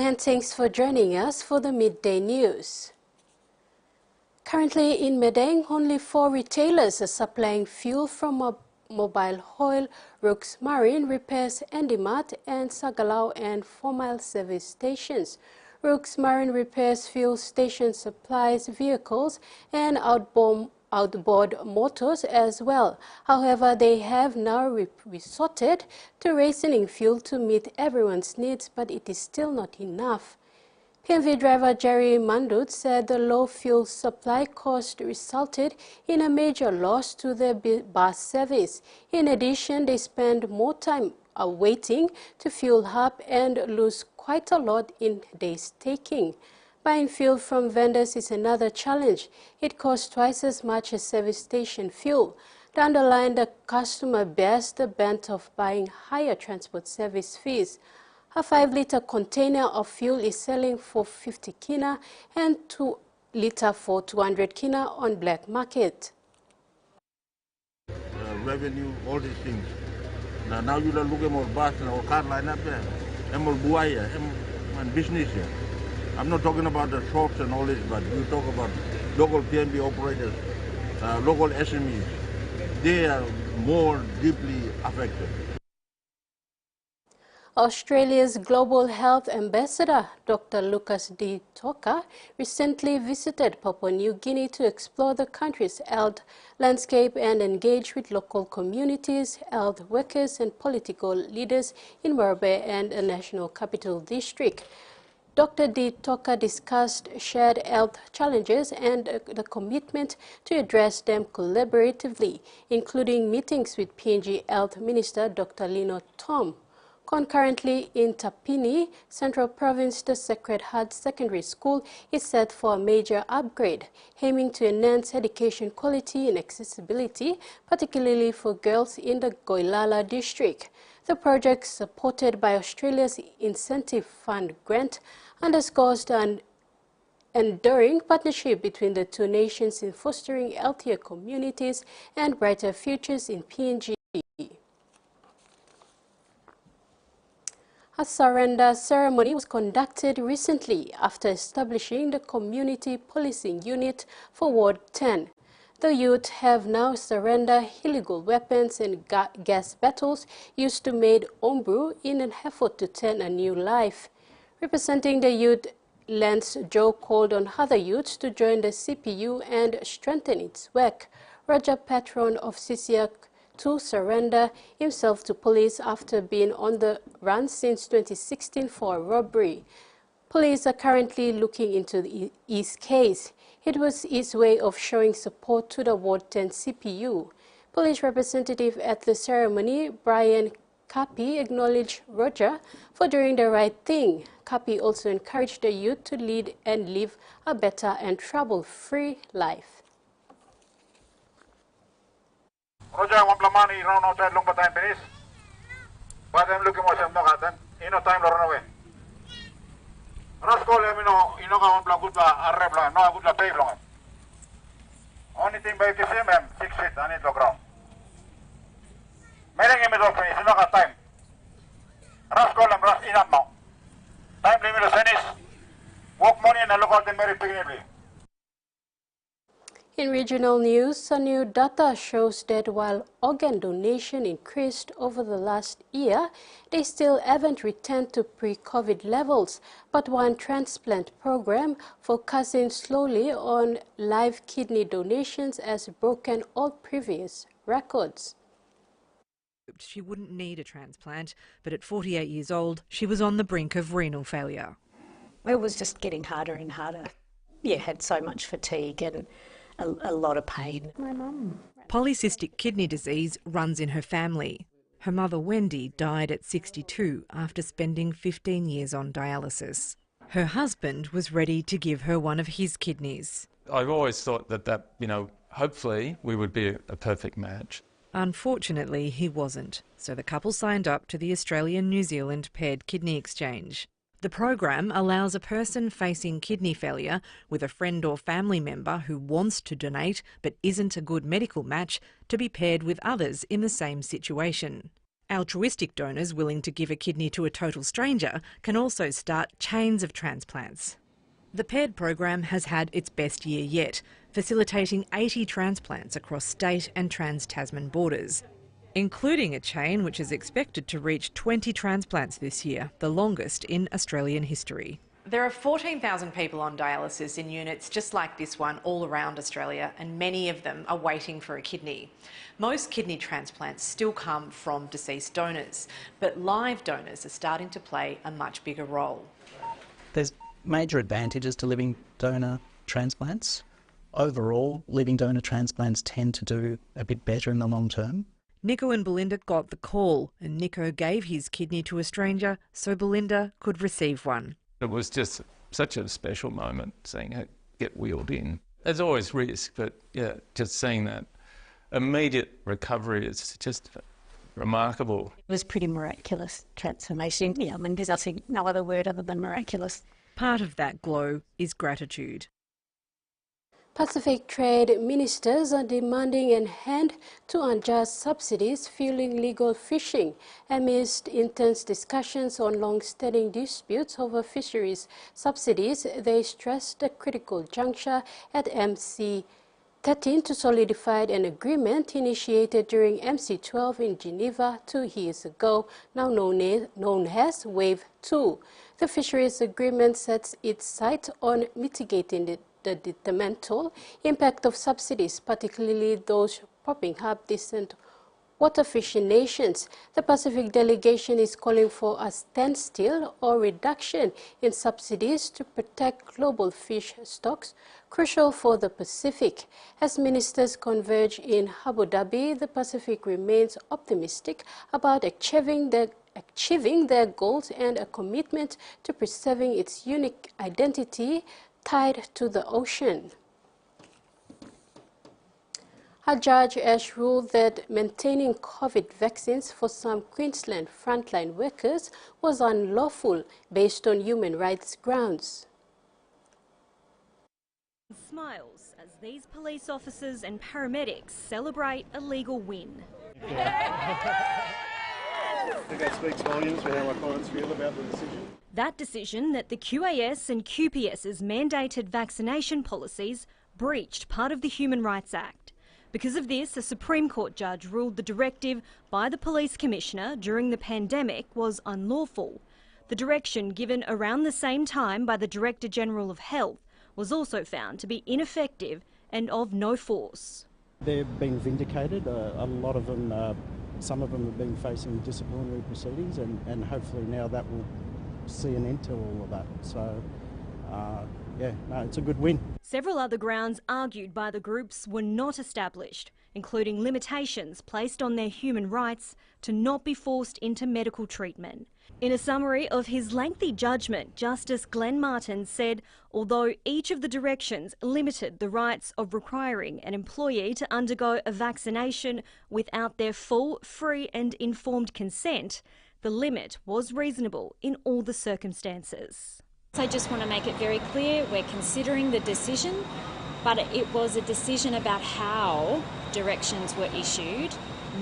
and thanks for joining us for the midday news. Currently in Midday, only 4 retailers are supplying fuel from Mobile Oil, Rooks Marine, Repairs, Endimart, and Sagalao and 4 Mile service stations. Rooks Marine Repairs fuel station supplies vehicles and outboard motors as well. However, they have now resorted to rationing fuel to meet everyone's needs, but it is still not enough. PNG driver Jerry Mandut said the low fuel supply cost resulted in a major loss to their bus service. In addition, they spend more time waiting to fuel up and lose quite a lot in days taking. Buying fuel from vendors is another challenge. It costs twice as much as service station fuel. Down the line, the customer bears the brunt of buying higher transport service fees. A 5-liter container of fuel is selling for 50 kina and 2-liter for 200 kina on black market. Revenue, all these things. Now you look at more bus or car line up there, and more buaya, and business here. I'm not talking about the shops and all this, but you talk about local PNB operators, local SMEs. They are more deeply affected. Australia's Global Health Ambassador, Dr. Lucas D. Toka, recently visited Papua New Guinea to explore the country's health landscape and engage with local communities, health workers, and political leaders in Morobe and the National Capital District. Dr. D. Toka discussed shared health challenges and the commitment to address them collaboratively, including meetings with PNG Health Minister Dr. Lino Tom. Concurrently, in Tapini, Central Province, the Sacred Heart Secondary School is set for a major upgrade, aiming to enhance education quality and accessibility, particularly for girls in the Goilala district. The project, supported by Australia's Incentive Fund grant, underscores the enduring partnership between the two nations in fostering healthier communities and brighter futures in PNG. A surrender ceremony was conducted recently after establishing the Community Policing Unit for Ward 10. The youth have now surrendered illegal weapons and gas battles used to make homebrew in an effort to turn a new life. Representing the youth, Lance Joe called on other youths to join the CPU and strengthen its work. Roger Patron of Sisiak to surrender himself to police after being on the run since 2016 for a robbery. Police are currently looking into his case. It was his way of showing support to the Ward 10 CPU. Police representative at the ceremony, Brian Kapi, acknowledged Roger for doing the right thing. Kapi also encouraged the youth to lead and live a better and trouble-free life. Roger, one plamani, round outside long time finish. But I'm looking for some no time to run away. Rascal, you know, one plan good a rebel, no good pay long. Only thing by the same 6 feet on it the ground. Meaning him is off finish, you know, time. Rascal and Ras enough now. Time limit is finished. Walk money and look out the very beginning. In regional news, new data shows that while organ donation increased over the last year, they still haven't returned to pre-COVID levels. But one transplant program focusing slowly on live kidney donations has broken all previous records. She wouldn't need a transplant, but at 48 years old, she was on the brink of renal failure. It was just getting harder and harder. Yeah, had so much fatigue and a lot of pain. My mum. Polycystic kidney disease runs in her family. Her mother Wendy died at 62 after spending 15 years on dialysis. Her husband was ready to give her one of his kidneys. I've always thought that hopefully we would be a perfect match. Unfortunately, he wasn't, so the couple signed up to the Australian-New Zealand Paired Kidney Exchange. The program allows a person facing kidney failure with a friend or family member who wants to donate but isn't a good medical match to be paired with others in the same situation. Altruistic donors willing to give a kidney to a total stranger can also start chains of transplants. The PED program has had its best year yet, facilitating 80 transplants across state and trans-Tasman borders, including a chain which is expected to reach 20 transplants this year, the longest in Australian history. There are 14,000 people on dialysis in units just like this one all around Australia, and many of them are waiting for a kidney. Most kidney transplants still come from deceased donors, but live donors are starting to play a much bigger role. There's major advantages to living donor transplants. Overall, living donor transplants tend to do a bit better in the long term. Nico and Belinda got the call, and Nico gave his kidney to a stranger so Belinda could receive one. It was just such a special moment seeing it get wheeled in. There's always risk, but yeah, just seeing that immediate recovery is just remarkable. It was pretty miraculous transformation. Yeah, I mean, there's no other word other than miraculous. Part of that glow is gratitude. Pacific trade ministers are demanding an end to unjust subsidies fueling illegal fishing amidst intense discussions on long-standing disputes over fisheries subsidies. They stressed a critical juncture at MC13 to solidify an agreement initiated during MC12 in Geneva 2 years ago, now known as Wave 2. The fisheries agreement sets its sight on mitigating the detrimental impact of subsidies, particularly those propping up distant water fishing nations. The Pacific delegation is calling for a standstill or reduction in subsidies to protect global fish stocks, crucial for the Pacific. As ministers converge in Abu Dhabi, the Pacific remains optimistic about achieving their goals and a commitment to preserving its unique identity tied to the ocean. A judge has ruled that maintaining COVID vaccines for some Queensland frontline workers was unlawful based on human rights grounds. Smiles as these police officers and paramedics celebrate a legal win. I think that speaks volumes for how my clients feel about the decision. That decision that the QAS and QPS's mandated vaccination policies breached part of the Human Rights Act. Because of this, a Supreme Court judge ruled the directive by the Police Commissioner during the pandemic was unlawful. The direction given around the same time by the Director General of Health was also found to be ineffective and of no force. They're being vindicated. A lot of them, some of them have been facing disciplinary proceedings, and hopefully now that will see an end to all of that. So, it's a good win. Several other grounds argued by the groups were not established, including limitations placed on their human rights to not be forced into medical treatment. In a summary of his lengthy judgment, Justice Glenn Martin said although each of the directions limited the rights of requiring an employee to undergo a vaccination without their full, free and informed consent, the limit was reasonable in all the circumstances. I just want to make it very clear we're considering the decision, but it was a decision about how directions were issued,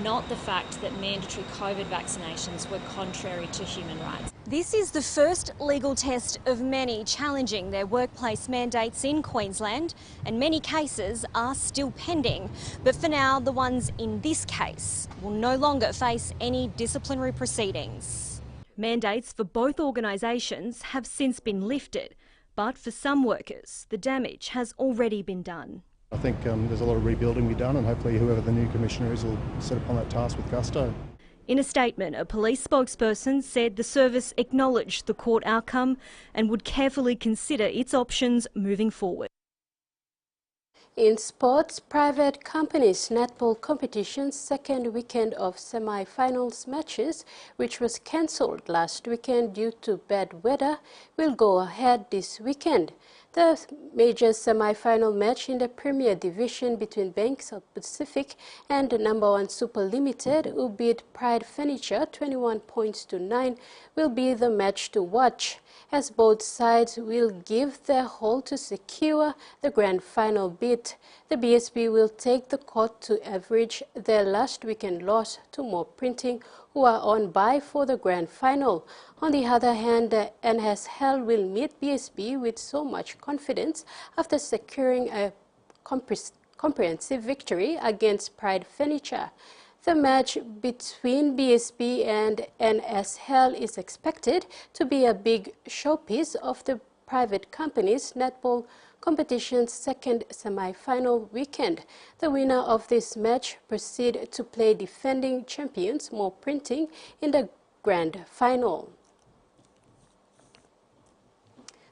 not the fact that mandatory COVID vaccinations were contrary to human rights. This is the first legal test of many challenging their workplace mandates in Queensland, and many cases are still pending. But for now, the ones in this case will no longer face any disciplinary proceedings. Mandates for both organisations have since been lifted, but for some workers, the damage has already been done. I think there's a lot of rebuilding to be done, and hopefully whoever the new commissioner is will set upon that task with gusto. In a statement, a police spokesperson said the service acknowledged the court outcome and would carefully consider its options moving forward. In sports, private companies netball competition's second weekend of semi-finals matches, which was cancelled last weekend due to bad weather, will go ahead this weekend. The major semi-final match in the Premier Division between Banks of Pacific and the number 1 Super Limited, who beat Pride Furniture 21 points to 9, will be the match to watch, as both sides will give their all to secure the grand final bid. The BSP will take the court to average their last weekend loss to More Printing, who are on bye for the grand final. On the other hand, the NSL will meet BSB with so much confidence after securing a comprehensive victory against Pride Furniture. The match between BSB and NSL is expected to be a big showpiece of the private company's netball competition's second semi-final weekend. The winner of this match proceed to play defending champions Mo Printing in the grand final.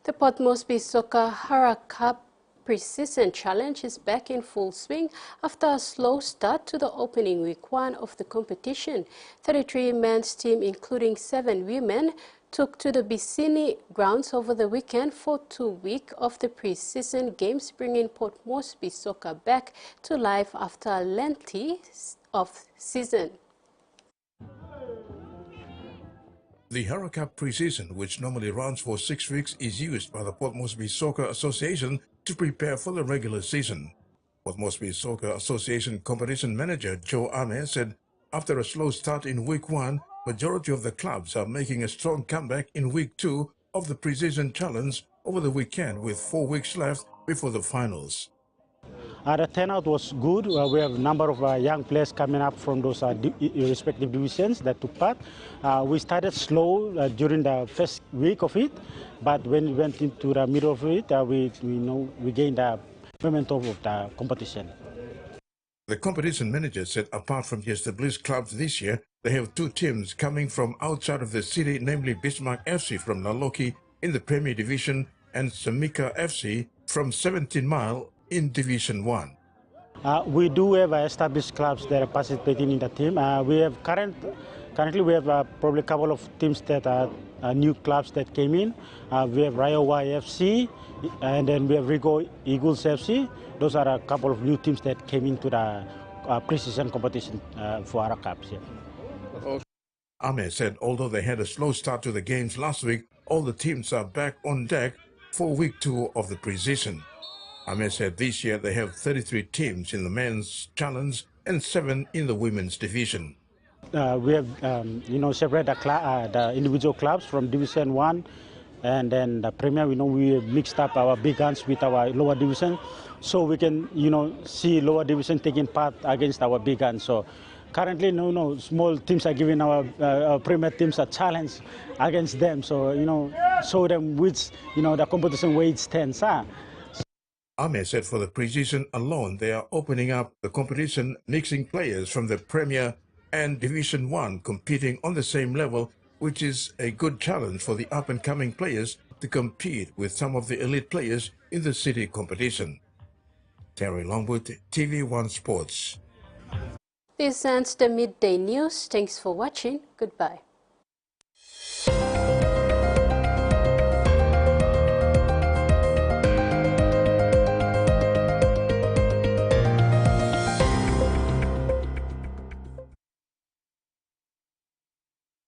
The Port Moresby Soccer Hara Cup Pre-season challenge is back in full swing after a slow start to the opening week 1 of the competition. 33 men's team, including 7 women, took to the Bicini grounds over the weekend for 2 weeks of the pre-season games, bringing Port Moresby Soccer back to life after a lengthy off-season. The Hara Cup pre-season, which normally runs for 6 weeks, is used by the Port Moresby Soccer Association to prepare for the regular season. Port Moresby Soccer Association competition manager Joe Ame said after a slow start in week 1, majority of the clubs are making a strong comeback in week 2 of the pre-season challenge over the weekend with 4 weeks left before the finals. The turnout was good. We have a number of young players coming up from those respective divisions that took part. We started slow during the first week of it, but when we went into the middle of it, we gained the momentum of the competition. The competition manager said apart from the established clubs this year, they have 2 teams coming from outside of the city, namely Bismarck FC from Naloki in the Premier Division and Samika FC from 17 Mile in Division 1. We do have established clubs that are participating in the team. We have currently we have probably a couple of teams that are new clubs that came in. We have Rayowa FC, and then we have Rigo Eagles FC. Those are a couple of new teams that came into the pre-season competition for our cups. Yeah. Ame said although they had a slow start to the games last week, all the teams are back on deck for week 2 of the pre-season. Ame said this year they have 33 teams in the men's challenge and 7 in the women's division. We have, separate the individual clubs from Division 1, and then the Premier. We mixed up our big guns with our lower division, so we can, see lower division taking part against our big guns. So currently, small teams are giving our Premier teams a challenge against them. So, show them which, the competition where it stands. Ame said for the pre-season alone, they are opening up the competition, mixing players from the Premier and Division 1 competing on the same level, which is a good challenge for the up-and-coming players to compete with some of the elite players in the city competition. Terry Longwood, TV1 Sports. This ends the midday news. Thanks for watching. Goodbye.